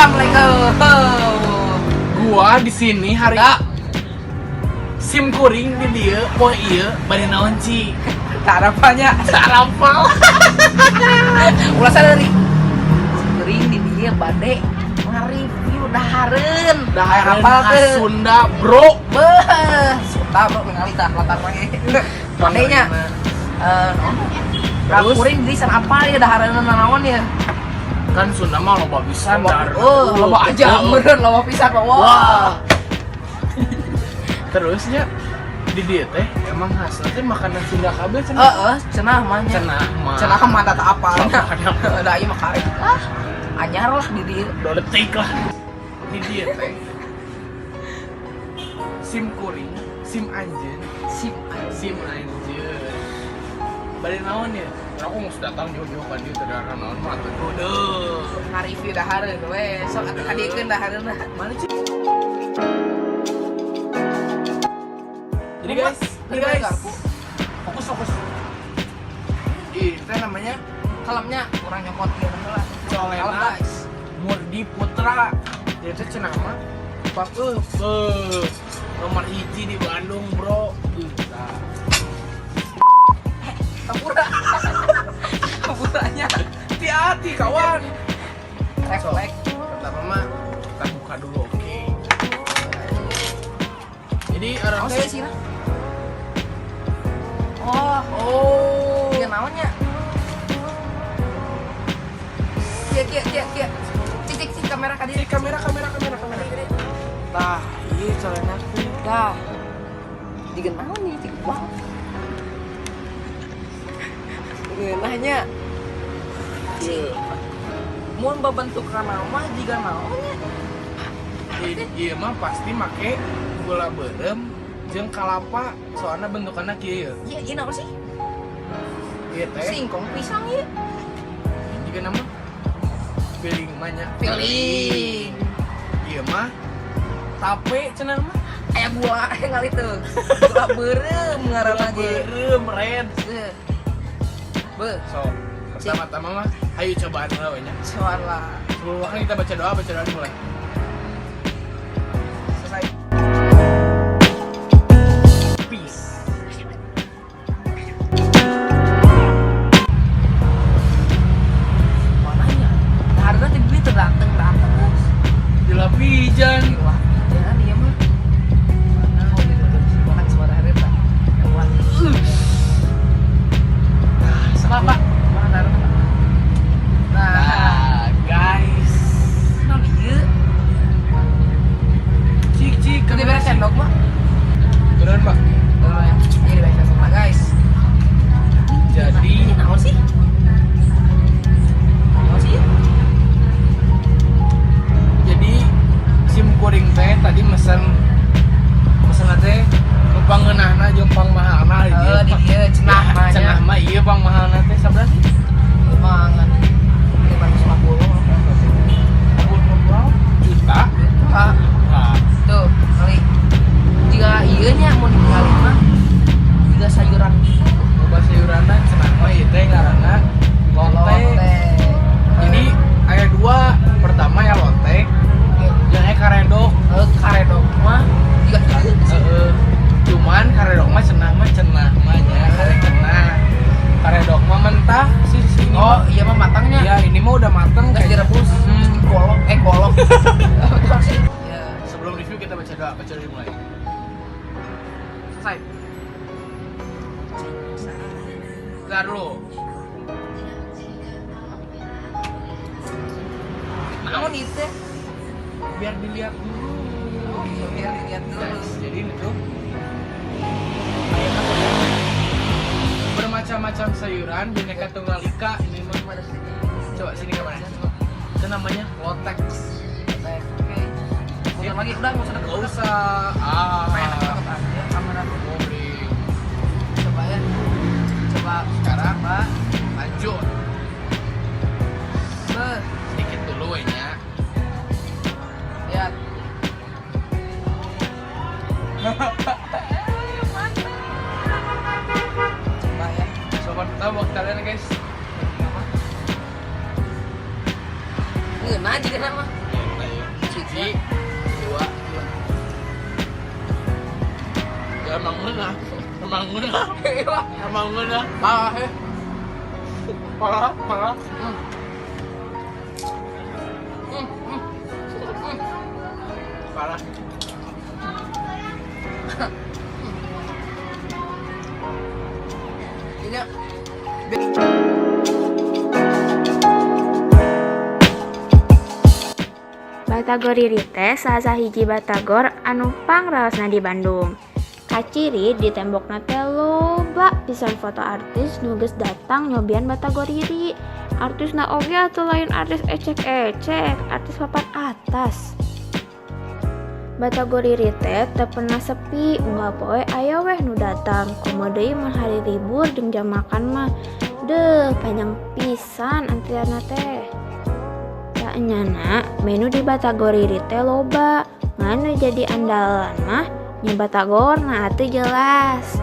Assalamualaikum. Gua di sini hari sim kuring di dia mau iya bari naon ci Harapannya sarapal ulasan dari Sering di dia bade nge-review dahareun. Hafal teh. Sunda bro. Beuh, Sunda bro ningali tah latar mage. Padenya Terus? kuring desain apa ya dahareun naon ya? Kan Sunda mah loba pisan dar. Loba aja, bener loba pisan wah. Wah. Terusnya di dia teh emang hasil teh makanan Sunda kabeh cenah. Cenah mah nya. Cenah mah mata tak apalnya. Da ieu mah karek. Anyar lah di dieu. 2 detik lah. Di dia teh sim kuring, sim anjeun, sim anjeun. Bari naon ya? Aku mau datang jauh-jauh kan dia terdara naon mah tuh. Duh. Nge-review dahareun we. Sok atuh kadiekeun dahareun. Mana sih? Jadi guys, fokus. Ih, itu namanya Kalemnya kurang nyokot gitu lah. Colena Guys. Murdi Putra. Dia teh cenah mah Pak nomor 1 di Bandung, Bro. Nah. Kapura. Kapuranya. Hati-hati kawan. Reflek. Pertama mah kita buka dulu, oke. Jadi orang Apa teh sih sih? Oh. Dia naonnya? Kia. Cik kamera ka si dia. kamera. Tah, iya colena teh. Dah. Digenal nih, cik bang. Ngeunahnya. Iya. Mun babentukan nama jiga naonnya. Iya mah pasti make gula berem jeung kalapa soalnya bentukannya kieu. Iya, ini apa sih? Ieu teh Singkong pisang ya. juga nama feeling banyak. Feeling. Iya mah tape cenah mah Aya gula ngali tuh. Gula berem ngaranna ge. berem red. Be, So, pertama-tama mah ayo cobaan lah we nya. soal lah. Sebelum makan kita baca doa dimulai. Selesai. Peace. Mananya? Harga di beli dateng guys. Di Lapijan. Wah, jangan dia mah. Mana mau makan suara hereta. Hewan. Pak. Mana taruh? Nah, Nah, guys. non ieu. Cik. Di beres sendok, Pak. Beneran, Pak. Ini di beres sendok, Pak, guys. Jadi Naon sih? jadi sim kuring teh tadi mesen teh numpang ngeunahna jeung pang mahalna Di dieu cenah mah nya. cenah mah ieu pang mahalna teh sabaraha sih? Mangan. 550 juta. Pak. Nah, Tuh, kali. Jika ieu nya mau ditinggalin mah juga sayuran loba sayuranna cenah mah ieu teh ngaranna lotek. Jadi aya 2, pertama ya lotek, jeung karedok. karedok mah juga Heeh. Cuman karedok mah cenah mah nya karedok mah mentah sih sini. oh iya mah matangnya Ya ini mah udah mateng nggak direbus golok betul sih ya Sebelum review kita baca doa dimulai. selesai Bentar dulu. naon itu Biar dilihat dulu. biar dilihat dulu Guys, jadi ini tuh bermacam-macam sayuran bineka tunggal ika. Ini mah coba sini kemana? Itu namanya lotek. oke bukan lagi udah nggak usah Gak deket usah. main deket aja kamera Boleh. coba ya coba Sekarang Pak lanjut. Sedikit dulu nya. lihat coba ya Sobat tahu buat kalian guys. ngeuna juga nama emang benar. Emang benar. Emang benar. Parah. Parah. Ini Batagor Riri teh salah hiji batagor anu pangraosna di Bandung. Kaciri di tembokna teh loba pisan foto artis nu geus datang nyobian Batagor Riri. Artisna oge atuh lain artis ecek-ecek, artis papan atas. Batagor Riri teh pernah sepi, unggal poe aya weh nu datang. Komo deui mun hari libur jeung jam makan mah deuh panjang pisan antrianna teh. Nyana menu di Batagor Riri teh loba, nganu jadi andalan mah nya Batagor nah atuh jelas.